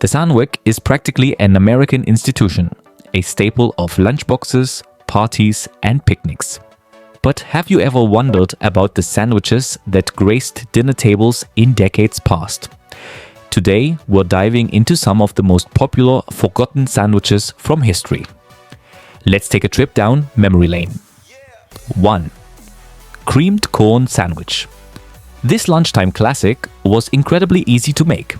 The sandwich is practically an American institution, a staple of lunchboxes, parties, and picnics. But have you ever wondered about the sandwiches that graced dinner tables in decades past? Today, we're diving into some of the most popular forgotten sandwiches from history. Let's take a trip down memory lane. 1. Creamed corn sandwich. This lunchtime classic was incredibly easy to make.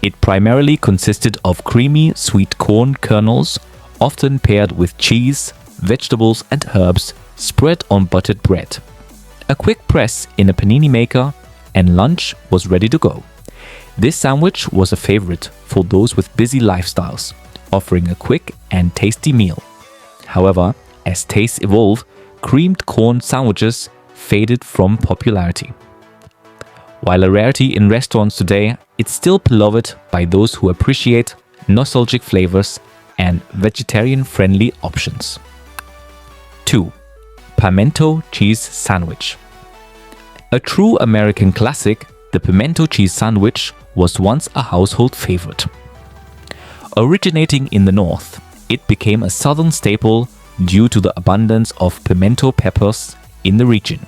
It primarily consisted of creamy, sweet corn kernels, often paired with cheese, vegetables, and herbs, spread on buttered bread. A quick press in a panini maker, and lunch was ready to go. This sandwich was a favorite for those with busy lifestyles, offering a quick and tasty meal. However, as tastes evolve, creamed corn sandwiches faded from popularity. While a rarity in restaurants today, it's still beloved by those who appreciate nostalgic flavors and vegetarian-friendly options. 2. Pimento cheese sandwich. A true American classic, the pimento cheese sandwich was once a household favorite. Originating in the North, it became a southern staple due to the abundance of pimento peppers in the region.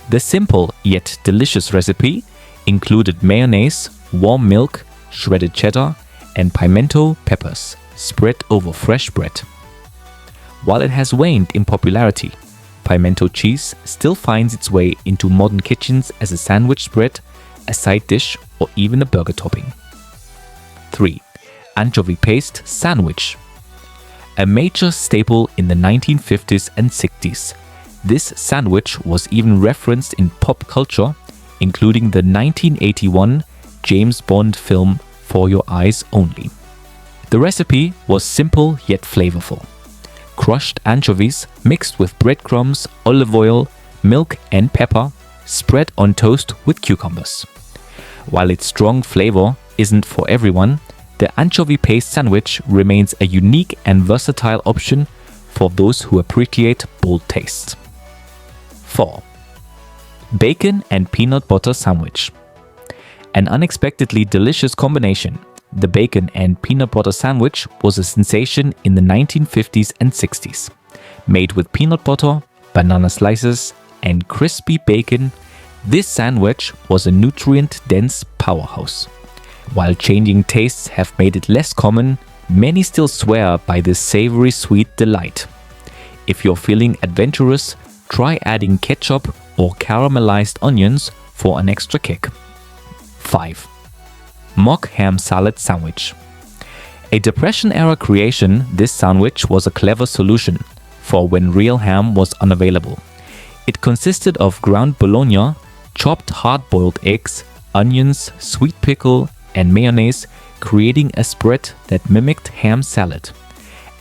The simple yet delicious recipe included mayonnaise, warm milk, shredded cheddar, and pimento peppers spread over fresh bread. While it has waned in popularity, pimento cheese still finds its way into modern kitchens as a sandwich spread, a side dish, or even a burger topping. 3. Anchovy paste sandwich. A major staple in the 1950s and 60s. This sandwich was even referenced in pop culture, including the 1981 James Bond film For Your Eyes Only. The recipe was simple yet flavorful. Crushed anchovies mixed with breadcrumbs, olive oil, milk, and pepper, spread on toast with cucumbers. While its strong flavor isn't for everyone, the anchovy paste sandwich remains a unique and versatile option for those who appreciate bold tastes. 4. Bacon and peanut butter sandwich. An unexpectedly delicious combination, the bacon and peanut butter sandwich was a sensation in the 1950s and 60s. Made with peanut butter, banana slices, and crispy bacon, this sandwich was a nutrient-dense powerhouse. While changing tastes have made it less common, many still swear by this savory sweet delight. If you're feeling adventurous, try adding ketchup or caramelized onions for an extra kick. 5. Mock ham salad sandwich. A Depression-era creation, this sandwich was a clever solution for when real ham was unavailable. It consisted of ground bologna, chopped hard-boiled eggs, onions, sweet pickle, and mayonnaise, creating a spread that mimicked ham salad.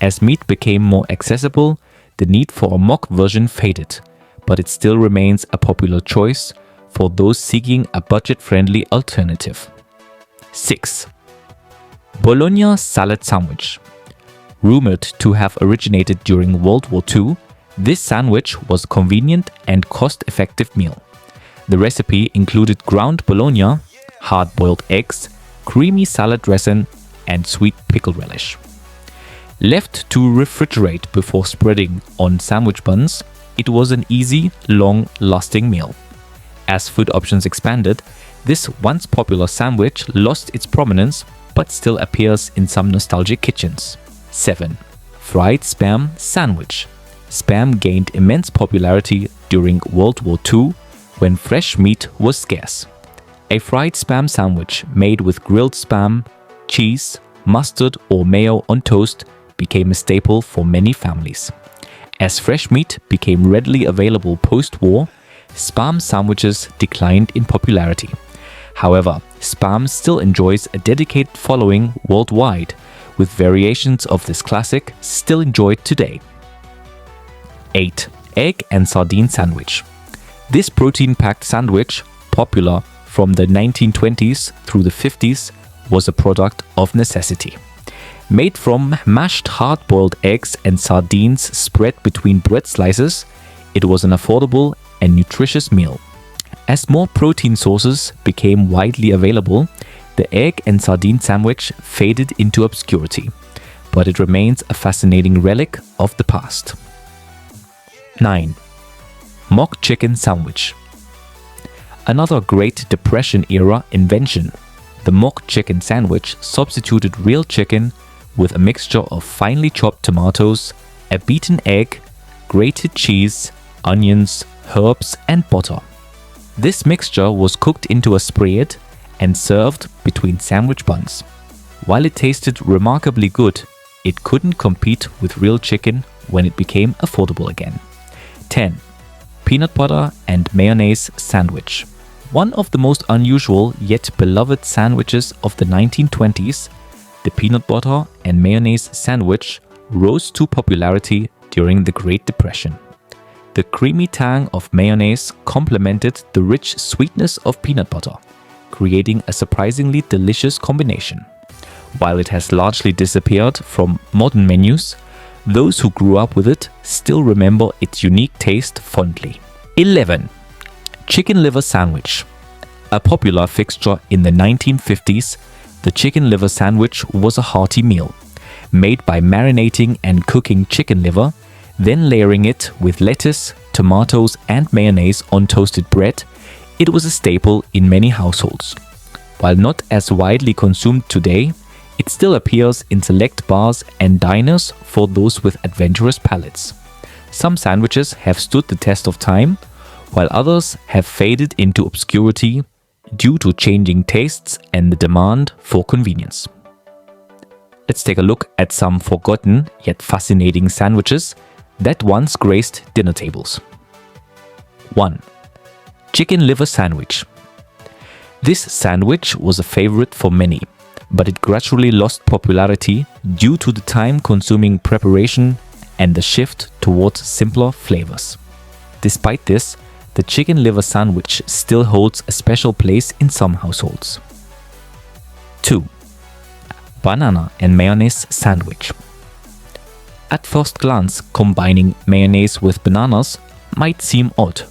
As meat became more accessible, the need for a mock version faded, but it still remains a popular choice for those seeking a budget-friendly alternative. 6. Bologna salad sandwich. Rumored to have originated during World War II, this sandwich was a convenient and cost-effective meal. The recipe included ground bologna, hard-boiled eggs, creamy salad dressing, and sweet pickle relish. Left to refrigerate before spreading on sandwich buns, it was an easy, long-lasting meal. As food options expanded, this once popular sandwich lost its prominence but still appears in some nostalgic kitchens. 7. Fried spam sandwich. Spam gained immense popularity during World War II when fresh meat was scarce. A fried spam sandwich made with grilled spam, cheese, mustard, or mayo on toast became a staple for many families. As fresh meat became readily available post-war, spam sandwiches declined in popularity. However, spam still enjoys a dedicated following worldwide, with variations of this classic still enjoyed today. 8. Egg and sardine sandwich. This protein-packed sandwich, popular from the 1920s through the 50s, was a product of necessity. Made from mashed hard-boiled eggs and sardines spread between bread slices, it was an affordable and nutritious meal. As more protein sources became widely available, The egg and sardine sandwich faded into obscurity, but it remains a fascinating relic of the past. 9. Mock chicken sandwich. Another Great Depression era invention, the mock chicken sandwich substituted real chicken with a mixture of finely chopped tomatoes, a beaten egg, grated cheese, onions, herbs, and butter. This mixture was cooked into a spread and served between sandwich buns. While it tasted remarkably good, it couldn't compete with real chicken when it became affordable again. 10. Peanut butter and mayonnaise sandwich. One of the most unusual yet beloved sandwiches of the 1920s, the peanut butter and mayonnaise sandwich rose to popularity during the Great Depression. The creamy tang of mayonnaise complemented the rich sweetness of peanut butter, creating a surprisingly delicious combination. While it has largely disappeared from modern menus, those who grew up with it still remember its unique taste fondly. 11. Chicken liver sandwich. A popular fixture in the 1950s, the chicken liver sandwich was a hearty meal, made by marinating and cooking chicken liver, then layering it with lettuce, tomatoes, and mayonnaise on toasted bread. It was a staple in many households. While not as widely consumed today, it still appears in select bars and diners for those with adventurous palates. Some sandwiches have stood the test of time, while others have faded into obscurity due to changing tastes and the demand for convenience. Let's take a look at some forgotten yet fascinating sandwiches that once graced dinner tables. 1. Chicken liver sandwich. This sandwich was a favorite for many, but it gradually lost popularity due to the time-consuming preparation and the shift towards simpler flavors. Despite this, the chicken liver sandwich still holds a special place in some households. 2. Banana and mayonnaise sandwich. At first glance, combining mayonnaise with bananas might seem odd,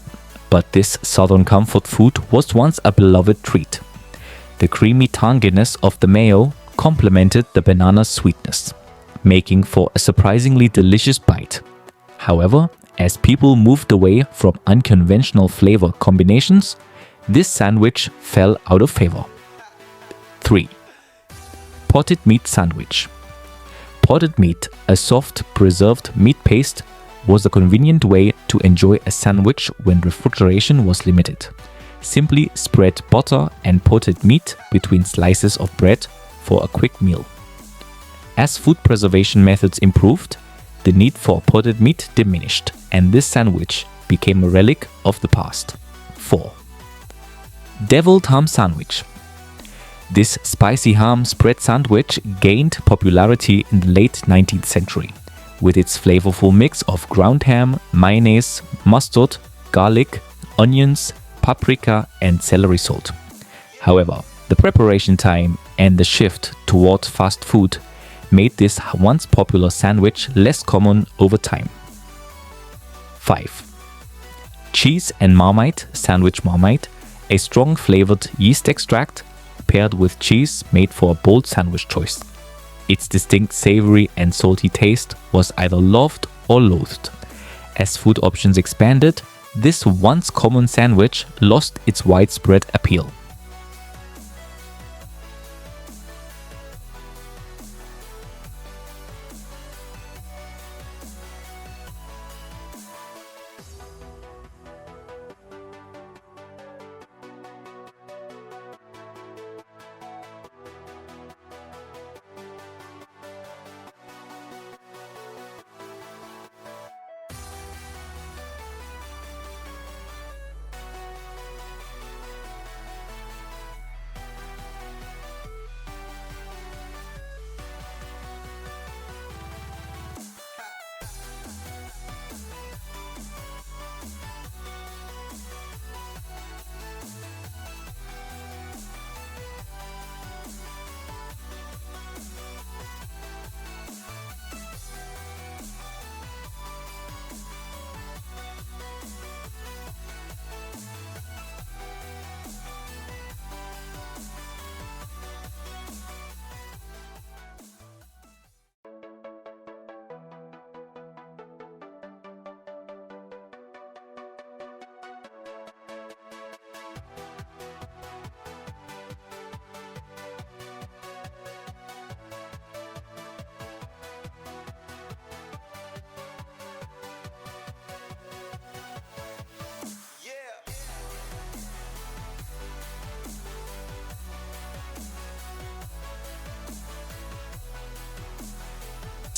but this southern comfort food was once a beloved treat. The creamy tanginess of the mayo complemented the banana's sweetness, making for a surprisingly delicious bite. However, as people moved away from unconventional flavor combinations, this sandwich fell out of favor. 3. Potted meat sandwich. Potted meat, a soft, preserved meat paste, was a convenient way to enjoy a sandwich when refrigeration was limited. Simply spread butter and potted meat between slices of bread for a quick meal. As food preservation methods improved, the need for potted meat diminished, and this sandwich became a relic of the past. 4. Deviled ham sandwich. This spicy ham spread sandwich gained popularity in the late 19th century, with its flavorful mix of ground ham, mayonnaise, mustard, garlic, onions, paprika, and celery salt. However, the preparation time and the shift toward fast food made this once popular sandwich less common over time. 5. Cheese and Marmite sandwich. Marmite, a strong flavored yeast extract paired with cheese made for a bold sandwich choice. Its distinct savory and salty taste was either loved or loathed. As food options expanded, this once common sandwich lost its widespread appeal.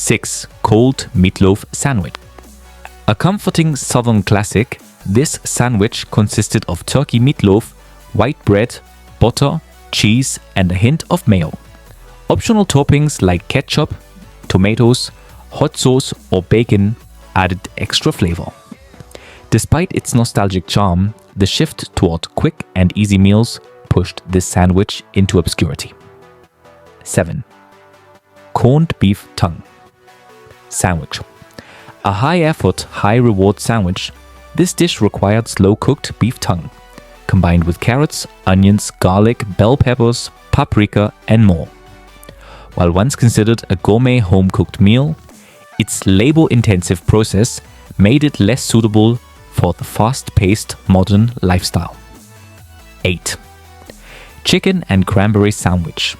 6. Cold meatloaf sandwich. A comforting southern classic, this sandwich consisted of turkey meatloaf, white bread, butter, cheese, and a hint of mayo. Optional toppings like ketchup, tomatoes, hot sauce, or bacon added extra flavor. Despite its nostalgic charm, the shift toward quick and easy meals pushed this sandwich into obscurity. 7. Corned beef tongue sandwich. A high-effort, high-reward sandwich, this dish required slow-cooked beef tongue, combined with carrots, onions, garlic, bell peppers, paprika, and more. While once considered a gourmet home-cooked meal, its labor-intensive process made it less suitable for the fast-paced modern lifestyle. 8. Chicken and cranberry sandwich.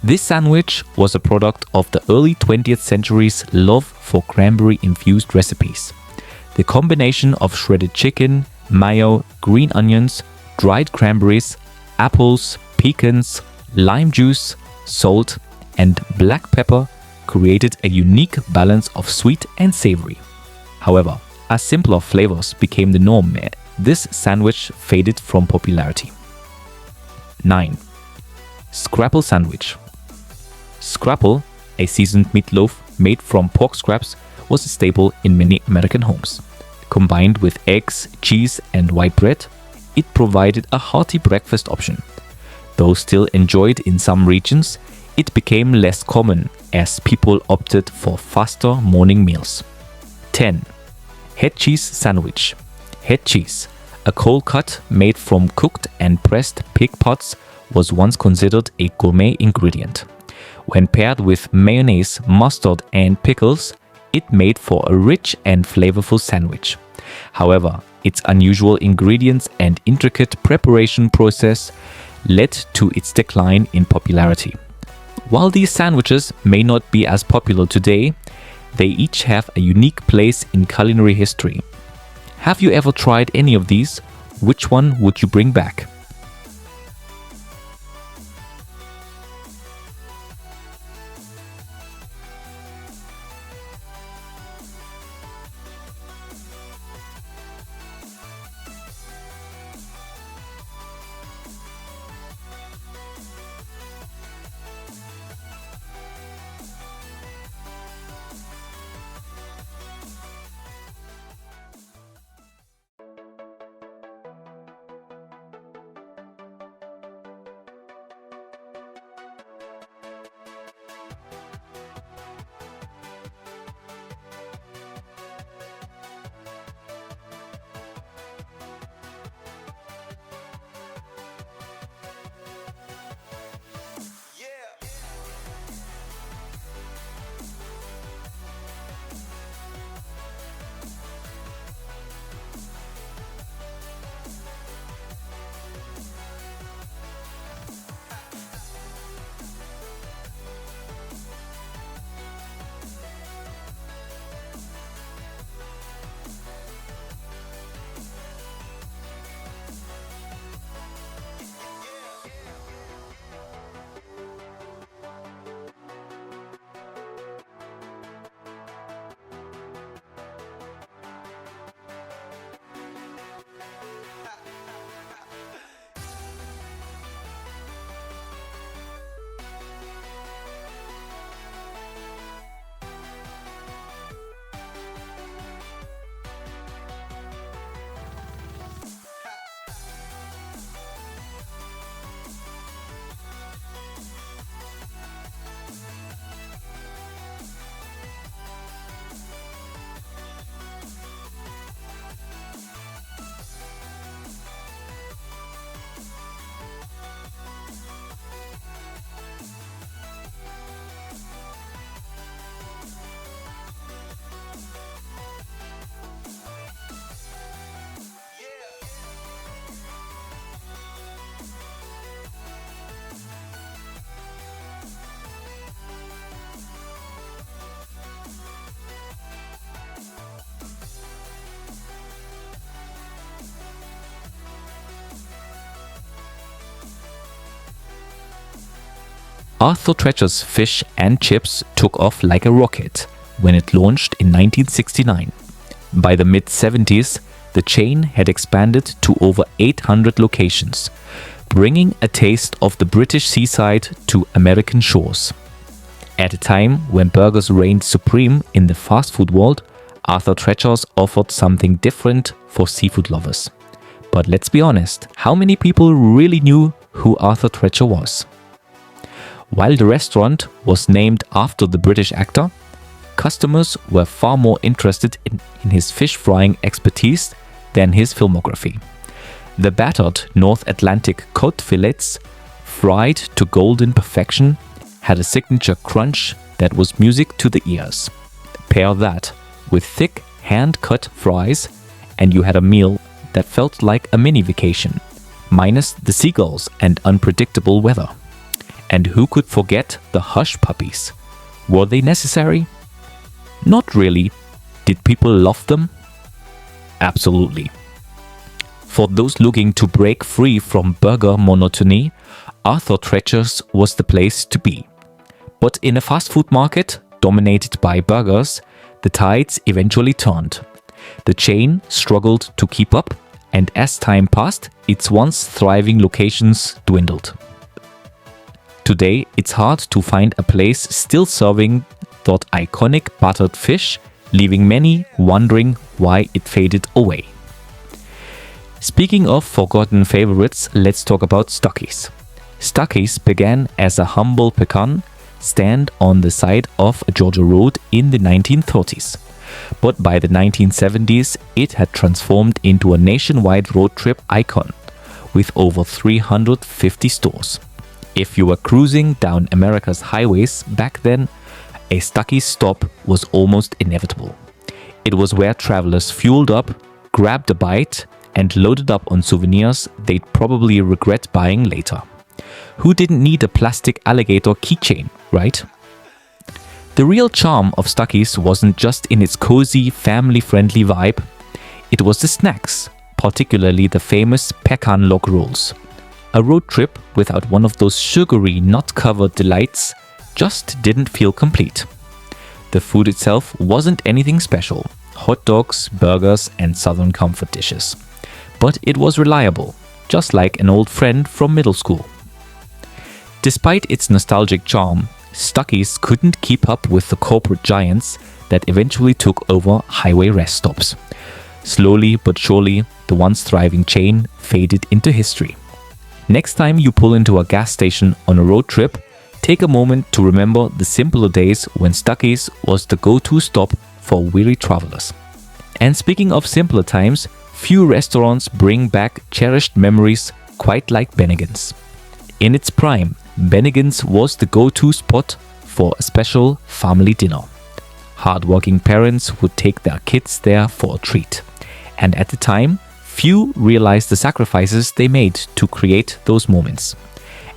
This sandwich was a product of the early 20th century's love for cranberry-infused recipes. The combination of shredded chicken, mayo, green onions, dried cranberries, apples, pecans, lime juice, salt, and black pepper created a unique balance of sweet and savory. However, as simpler flavors became the norm, this sandwich faded from popularity. 9. Scrapple sandwich. Scrapple, a seasoned meatloaf made from pork scraps, was a staple in many American homes. Combined with eggs, cheese, and white bread, it provided a hearty breakfast option. Though still enjoyed in some regions, it became less common as people opted for faster morning meals. 10. Head cheese sandwich. Head cheese, a cold cut made from cooked and pressed pig parts, was once considered a gourmet ingredient. When paired with mayonnaise, mustard, and pickles, it made for a rich and flavorful sandwich. However, its unusual ingredients and intricate preparation process led to its decline in popularity. While these sandwiches may not be as popular today, they each have a unique place in culinary history. Have you ever tried any of these? Which one would you bring back? Arthur Treacher's fish and chips took off like a rocket when it launched in 1969. By the mid-70s, the chain had expanded to over 800 locations, bringing a taste of the British seaside to American shores. At a time when burgers reigned supreme in the fast food world, Arthur Treacher's offered something different for seafood lovers. But let's be honest, how many people really knew who Arthur Treacher was? While the restaurant was named after the British actor, customers were far more interested in his fish frying expertise than his filmography. The battered North Atlantic cod fillets, fried to golden perfection, had a signature crunch that was music to the ears. Pair that with thick hand-cut fries and you had a meal that felt like a mini vacation, minus the seagulls and unpredictable weather. And who could forget the hush puppies? Were they necessary? Not really. Did people love them? Absolutely. For those looking to break free from burger monotony, Arthur Treacher's was the place to be. But in a fast food market dominated by burgers, the tides eventually turned. The chain struggled to keep up, and as time passed, its once thriving locations dwindled. Today, it's hard to find a place still serving that iconic buttered fish, leaving many wondering why it faded away. Speaking of forgotten favorites, let's talk about Stuckey's. Stuckey's began as a humble pecan stand on the side of a Georgia road in the 1930s. But by the 1970s, it had transformed into a nationwide road trip icon with over 350 stores. If you were cruising down America's highways back then, a Stuckey's stop was almost inevitable. It was where travelers fueled up, grabbed a bite, and loaded up on souvenirs they'd probably regret buying later. Who didn't need a plastic alligator keychain, right? The real charm of Stuckey's wasn't just in its cozy, family-friendly vibe. It was the snacks, particularly the famous pecan log rolls. A road trip without one of those sugary, nut-covered delights just didn't feel complete. The food itself wasn't anything special. Hot dogs, burgers, and southern comfort dishes. But it was reliable, just like an old friend from middle school. Despite its nostalgic charm, Stuckey's couldn't keep up with the corporate giants that eventually took over highway rest stops. Slowly but surely, the once thriving chain faded into history. Next time you pull into a gas station on a road trip, take a moment to remember the simpler days when Stuckey's was the go-to stop for weary travelers. And speaking of simpler times, few restaurants bring back cherished memories quite like Bennigan's. In its prime, Bennigan's was the go-to spot for a special family dinner. Hardworking parents would take their kids there for a treat. And at the time, few realized the sacrifices they made to create those moments.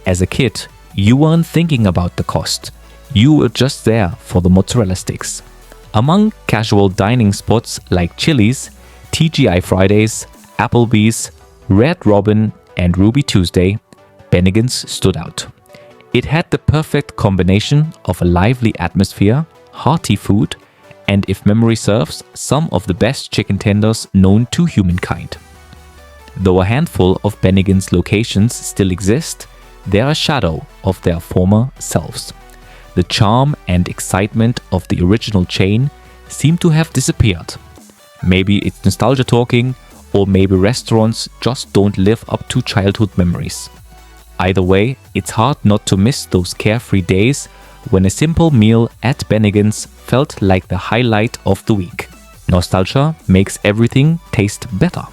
As a kid, you weren't thinking about the cost. You were just there for the mozzarella sticks. Among casual dining spots like Chili's, TGI Fridays, Applebee's, Red Robin, and Ruby Tuesday, Bennigan's stood out. It had the perfect combination of a lively atmosphere, hearty food, and if memory serves, some of the best chicken tenders known to humankind. Though a handful of Bennigan's locations still exist, they are a shadow of their former selves. The charm and excitement of the original chain seem to have disappeared. Maybe it's nostalgia talking, or maybe restaurants just don't live up to childhood memories. Either way, it's hard not to miss those carefree days when a simple meal at Bennigan's felt like the highlight of the week. Nostalgia makes everything taste better.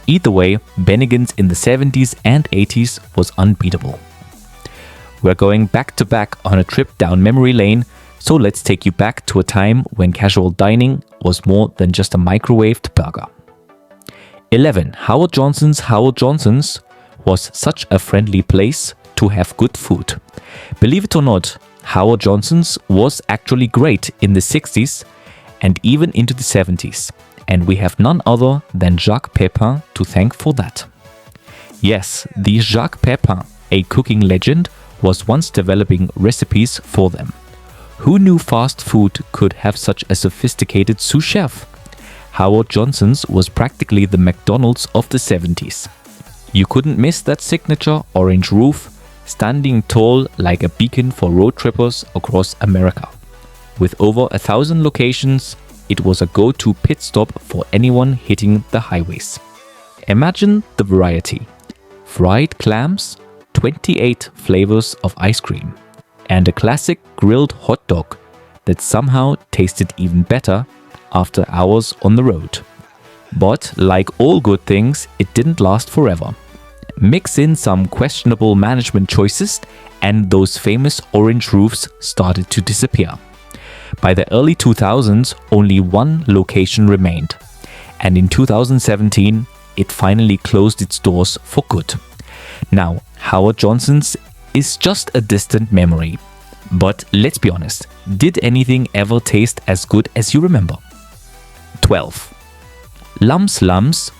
Either way, Bennigan's in the 70s and 80s was unbeatable. We're going back to back on a trip down memory lane, so let's take you back to a time when casual dining was more than just a microwaved burger. 11. Howard Johnson's was such a friendly place to have good food. Believe it or not, Howard Johnson's was actually great in the 60s and even into the 70s. And we have none other than Jacques Pepin to thank for that. Yes, the Jacques Pepin, a cooking legend, was once developing recipes for them. Who knew fast food could have such a sophisticated sous chef? Howard Johnson's was practically the McDonald's of the 70s. You couldn't miss that signature orange roof, standing tall like a beacon for road trippers across America. With over 1,000 locations, it was a go-to pit stop for anyone hitting the highways. Imagine the variety. Fried clams, 28 flavors of ice cream, and a classic grilled hot dog that somehow tasted even better after hours on the road. But like all good things, it didn't last forever. Mix in some questionable management choices and those famous orange roofs started to disappear. By the early 2000s, only one location remained. And in 2017, it finally closed its doors for good. Now, Howard Johnson's is just a distant memory. But let's be honest, did anything ever taste as good as you remember? 12. Lum's,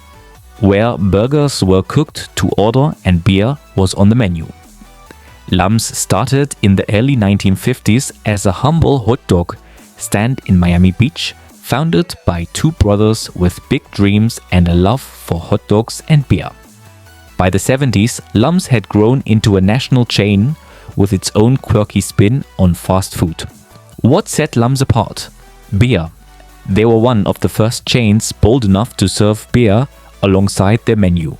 where burgers were cooked to order and beer was on the menu. Lum's started in the early 1950s as a humble hot dog stand in Miami Beach, founded by two brothers with big dreams and a love for hot dogs and beer. By the 70s, Lum's had grown into a national chain with its own quirky spin on fast food. What set Lum's apart? Beer. They were one of the first chains bold enough to serve beer alongside their menu.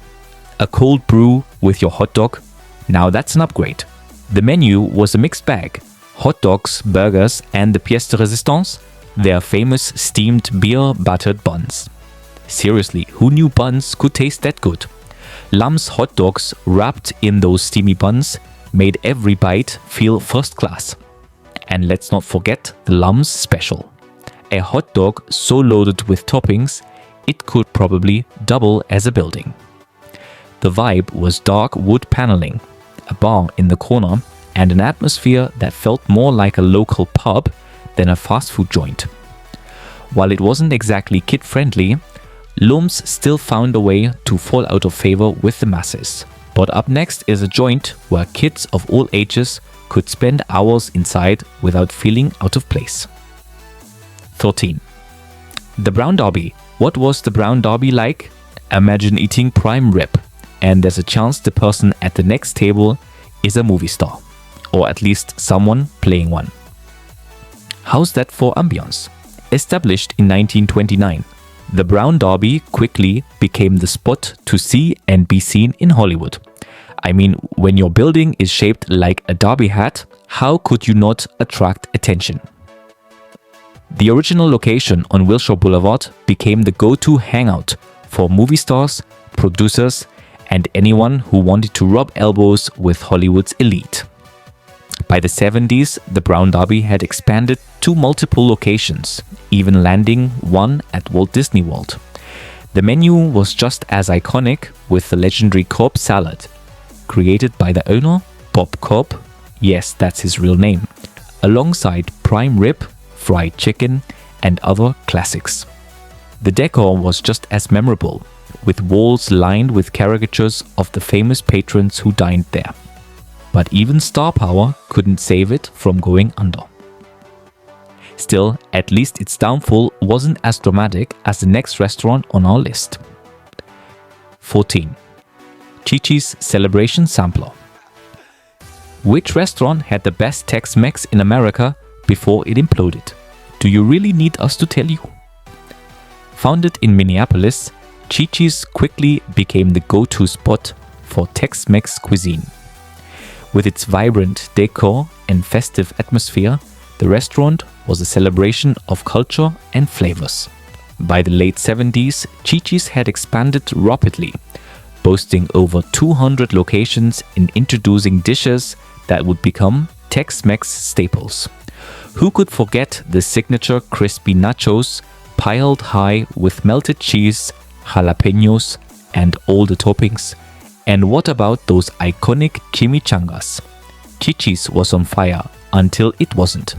A cold brew with your hot dog? Now that's an upgrade. The menu was a mixed bag. Hot dogs, burgers, and the pièce de résistance, their famous steamed beer-buttered buns. Seriously, who knew buns could taste that good? Lum's hot dogs wrapped in those steamy buns made every bite feel first class. And let's not forget the Lum's special. A hot dog so loaded with toppings, it could probably double as a building. The vibe was dark wood paneling, a bar in the corner, and an atmosphere that felt more like a local pub than a fast food joint. While it wasn't exactly kid-friendly, Lum's still found a way to fall out of favor with the masses. But up next is a joint where kids of all ages could spend hours inside without feeling out of place. 13. The Brown Derby. What was the Brown Derby like? Imagine eating prime rib, and there's a chance the person at the next table is a movie star, or at least someone playing one. How's that for ambience? Established in 1929, the Brown Derby quickly became the spot to see and be seen in Hollywood. I mean, when your building is shaped like a derby hat, how could you not attract attention? The original location on Wilshire Boulevard became the go-to hangout for movie stars, producers, and anyone who wanted to rub elbows with Hollywood's elite. By the 70s, the Brown Derby had expanded to multiple locations, even landing one at Walt Disney World. The menu was just as iconic, with the legendary Cobb salad, created by the owner, Bob Cobb, yes, that's his real name, alongside prime rib, fried chicken, and other classics. The decor was just as memorable, with walls lined with caricatures of the famous patrons who dined there. But even star power couldn't save it from going under. Still, at least its downfall wasn't as dramatic as the next restaurant on our list. 14. Chi-Chi's Celebration Sampler. Which restaurant had the best Tex-Mex in America before it imploded? Do you really need us to tell you? Founded in Minneapolis, Chi-Chi's quickly became the go-to spot for Tex-Mex cuisine. With its vibrant decor and festive atmosphere, the restaurant was a celebration of culture and flavors. By the late 70s, Chi-Chi's had expanded rapidly, boasting over 200 locations and introducing dishes that would become Tex-Mex staples. Who could forget the signature crispy nachos piled high with melted cheese, jalapenos, and all the toppings? And what about those iconic chimichangas? Chi-Chi's was on fire until it wasn't.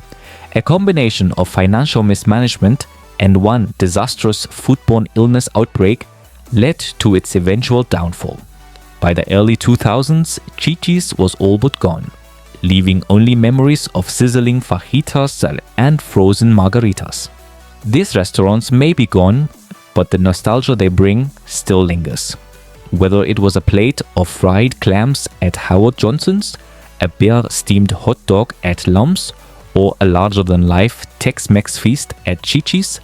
A combination of financial mismanagement and one disastrous foodborne illness outbreak led to its eventual downfall. By the early 2000s, Chi-Chi's was all but gone, leaving only memories of sizzling fajitas and frozen margaritas. These restaurants may be gone, but the nostalgia they bring still lingers. Whether it was a plate of fried clams at Howard Johnson's, a beer-steamed hot dog at Lum's, or a larger-than-life Tex-Mex feast at Chi-Chi's,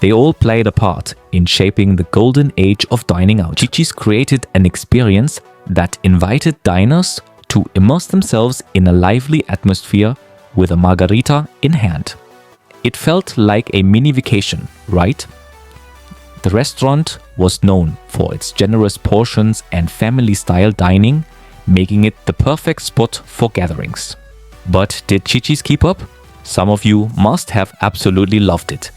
they all played a part in shaping the golden age of dining out. Chi-Chi's created an experience that invited diners to immerse themselves in a lively atmosphere with a margarita in hand. It felt like a mini vacation, right? The restaurant was known for its generous portions and family-style dining, making it the perfect spot for gatherings. But did Chi-Chi's keep up? Some of you must have absolutely loved it.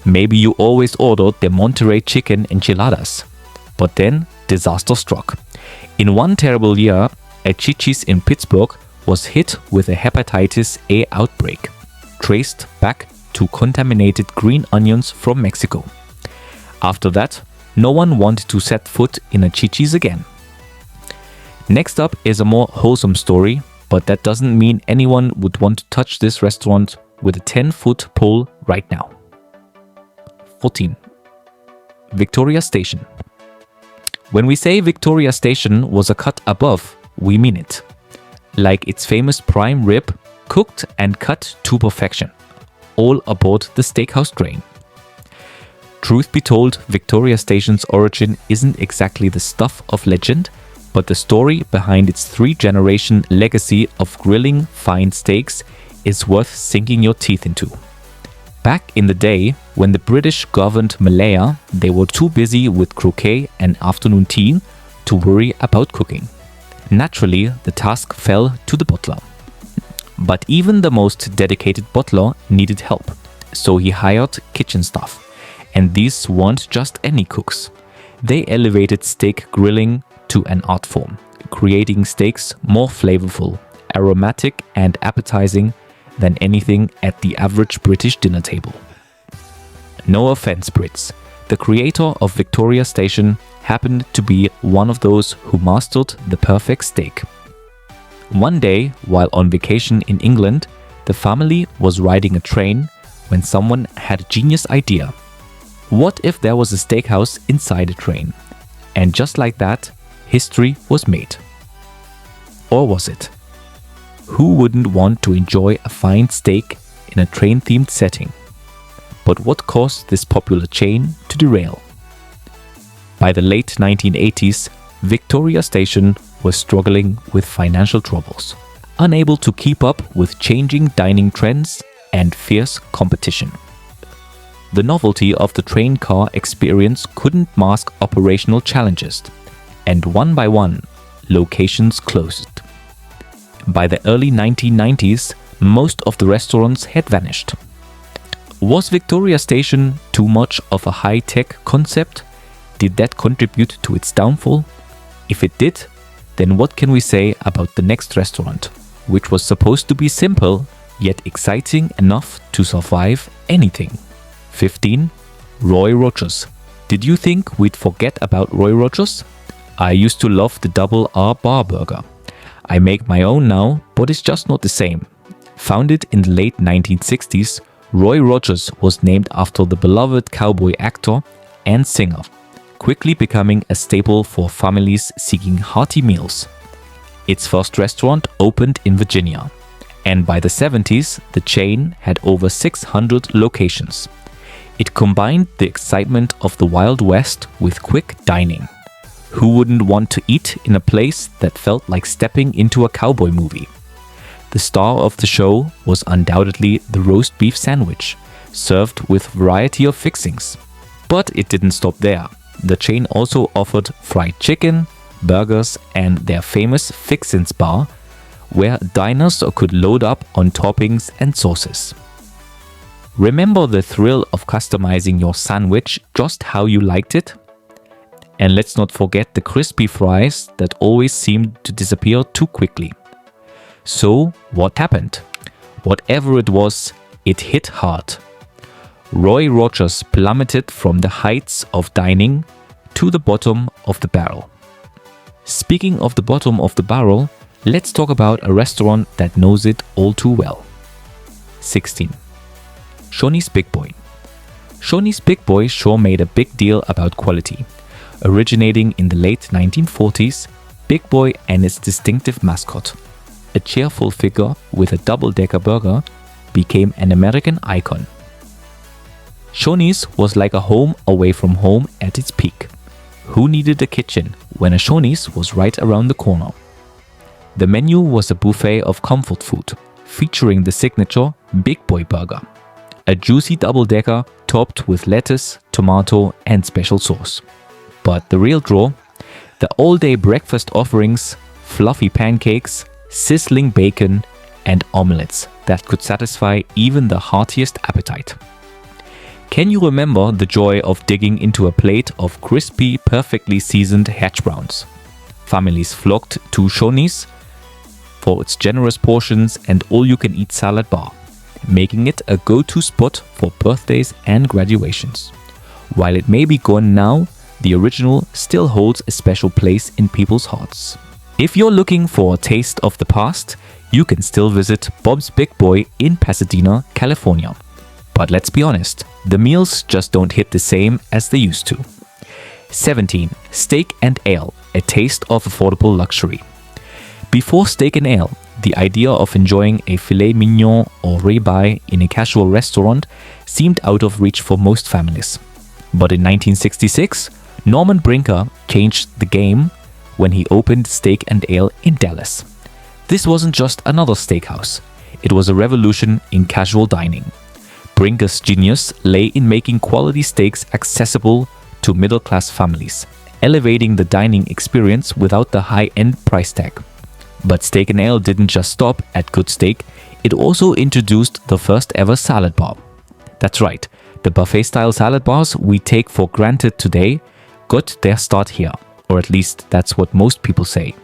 Maybe you always ordered their Monterey chicken enchiladas. But then disaster struck. In one terrible year, a Chi-Chi's in Pittsburgh was hit with a hepatitis A outbreak, traced back to contaminated green onions from Mexico. After that, no one wanted to set foot in a Chi-Chi's again. Next up is a more wholesome story, but that doesn't mean anyone would want to touch this restaurant with a 10-foot pole right now. 14. Victoria Station. When we say Victoria Station was a cut above, we mean it. Like its famous prime rib, cooked and cut to perfection, all aboard the steakhouse train. Truth be told, Victoria Station's origin isn't exactly the stuff of legend, but the story behind its 3-generation legacy of grilling fine steaks is worth sinking your teeth into. Back in the day, when the British governed Malaya, they were too busy with croquet and afternoon tea to worry about cooking. Naturally, the task fell to the butler. But even the most dedicated butler needed help, so he hired kitchen staff. And these weren't just any cooks. They elevated steak grilling to an art form, creating steaks more flavorful, aromatic and appetizing than anything at the average British dinner table. No offense, Brits. The creator of Victoria Station happened to be one of those who mastered the perfect steak. One day, while on vacation in England, the family was riding a train when someone had a genius idea. What if there was a steakhouse inside a train? And just like that, history was made. Or was it? Who wouldn't want to enjoy a fine steak in a train-themed setting? But what caused this popular chain to derail? By the late 1980s, Victoria Station was struggling with financial troubles, unable to keep up with changing dining trends and fierce competition. The novelty of the train car experience couldn't mask operational challenges, and one by one, locations closed. By the early 1990s, most of the restaurants had vanished. Was Victoria Station too much of a high-tech concept? Did that contribute to its downfall? If it did, then what can we say about the next restaurant, which was supposed to be simple, yet exciting enough to survive anything? 15. Roy Rogers. Did you think we'd forget about Roy Rogers? I used to love the Double R bar burger. I make my own now, but it's just not the same. Founded in the late 1960s, Roy Rogers was named after the beloved cowboy actor and singer, quickly becoming a staple for families seeking hearty meals. Its first restaurant opened in Virginia, and by the 70s, the chain had over 600 locations. It combined the excitement of the Wild West with quick dining. Who wouldn't want to eat in a place that felt like stepping into a cowboy movie? The star of the show was undoubtedly the roast beef sandwich, served with a variety of fixings. But it didn't stop there. The chain also offered fried chicken, burgers, and their famous Fixins bar, where diners could load up on toppings and sauces. Remember the thrill of customizing your sandwich just how you liked it? And let's not forget the crispy fries that always seemed to disappear too quickly. So, what happened? Whatever it was, it hit hard. Roy Rogers plummeted from the heights of dining to the bottom of the barrel. Speaking of the bottom of the barrel, Let's talk about a restaurant that knows it all too well. 16. Shoney's Big Boy. Shoney's Big Boy sure made a big deal about quality. Originating in the late 1940s, Big Boy and its distinctive mascot, a cheerful figure with a double-decker burger, became an American icon. Shoney's was like a home away from home at its peak. Who needed a kitchen when a Shoney's was right around the corner? The menu was a buffet of comfort food, featuring the signature Big Boy Burger, a juicy double-decker topped with lettuce, tomato, and special sauce. But the real draw? The all-day breakfast offerings, fluffy pancakes, sizzling bacon, and omelets that could satisfy even the heartiest appetite. Can you remember the joy of digging into a plate of crispy, perfectly seasoned hash browns? Families flocked to Shoney's for its generous portions and all-you-can-eat salad bar, making it a go-to spot for birthdays and graduations. While it may be gone now, the original still holds a special place in people's hearts. If you're looking for a taste of the past, you can still visit Bob's Big Boy in Pasadena, California. But let's be honest, the meals just don't hit the same as they used to. 17. Steak and Ale, a taste of affordable luxury. Before steak and ale, the idea of enjoying a filet mignon or ribeye in a casual restaurant seemed out of reach for most families. But in 1966, Norman Brinker changed the game when he opened Steak and Ale in Dallas. This wasn't just another steakhouse, it was a revolution in casual dining. Brinker's genius lay in making quality steaks accessible to middle-class families, elevating the dining experience without the high-end price tag. But Steak and Ale didn't just stop at good steak, it also introduced the first ever salad bar. That's right, the buffet-style salad bars we take for granted today got their start here, or at least that's what most people say.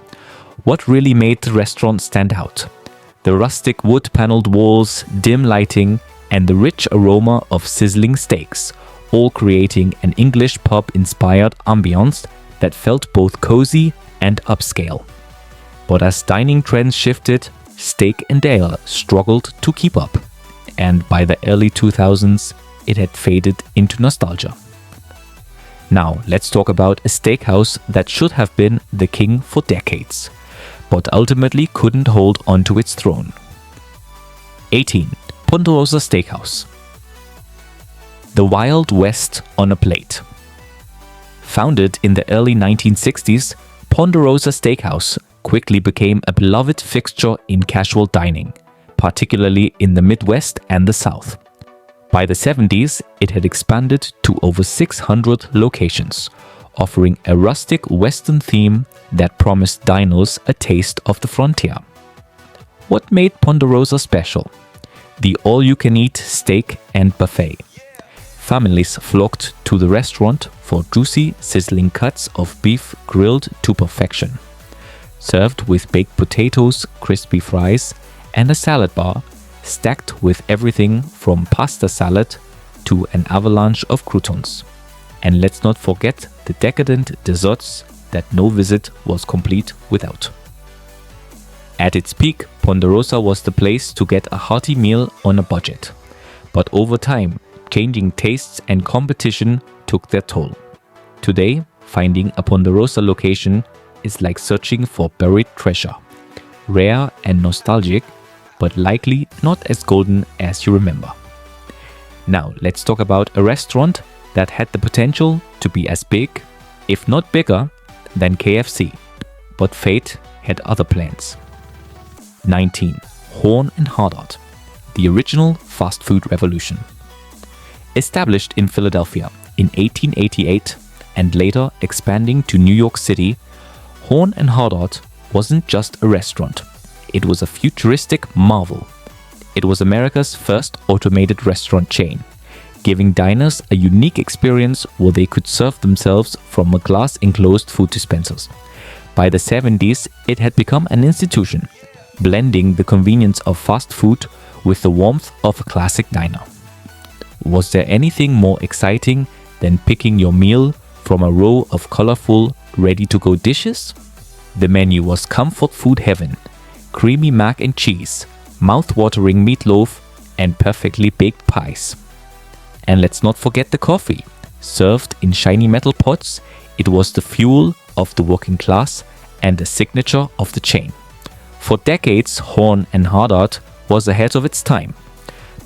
What really made the restaurant stand out? The rustic wood-paneled walls, dim lighting, and the rich aroma of sizzling steaks, all creating an English pub-inspired ambience that felt both cozy and upscale. But as dining trends shifted, Steak and Ale struggled to keep up, and by the early 2000s, it had faded into nostalgia. Now, let's talk about a steakhouse that should have been the king for decades, but ultimately couldn't hold onto its throne. 18. Ponderosa Steakhouse. The Wild West on a plate. Founded in the early 1960s, Ponderosa Steakhouse quickly became a beloved fixture in casual dining, particularly in the Midwest and the South. By the 70s, it had expanded to over 600 locations, offering a rustic Western theme that promised diners a taste of the frontier. What made Ponderosa special? The all-you-can-eat steak and buffet. Families flocked to the restaurant for juicy, sizzling cuts of beef grilled to perfection. Served with baked potatoes, crispy fries, and a salad bar, stacked with everything from pasta salad to an avalanche of croutons. And let's not forget the decadent desserts that no visit was complete without. At its peak, Ponderosa was the place to get a hearty meal on a budget. But over time, changing tastes and competition took their toll. Today, finding a Ponderosa location is like searching for buried treasure. Rare and nostalgic, but likely not as golden as you remember. Now, let's talk about a restaurant that had the potential to be as big, if not bigger, than KFC. But fate had other plans. 19. Horn and Hardart, the original fast food revolution. Established in Philadelphia in 1888 and later expanding to New York City, Horn and Hardart wasn't just a restaurant. It was a futuristic marvel. It was America's first automated restaurant chain, giving diners a unique experience where they could serve themselves from a glass-enclosed food dispensers. By the 70s, it had become an institution, blending the convenience of fast food with the warmth of a classic diner. Was there anything more exciting than picking your meal from a row of colorful, ready-to-go dishes? The menu was comfort food heaven, creamy mac and cheese, mouth-watering meatloaf, and perfectly baked pies. And let's not forget the coffee. Served in shiny metal pots, it was the fuel of the working class and the signature of the chain. For decades, Horn and Hardart was ahead of its time.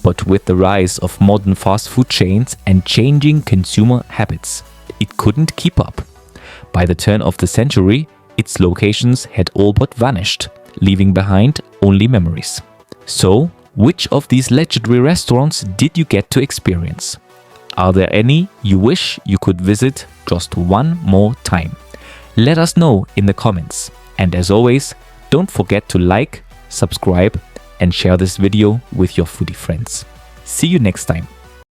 But with the rise of modern fast food chains and changing consumer habits, it couldn't keep up. By the turn of the century, its locations had all but vanished, leaving behind only memories. So, which of these legendary restaurants did you get to experience? Are there any you wish you could visit just one more time? Let us know in the comments. And as always, don't forget to like, subscribe, and share this video with your foodie friends. See you next time.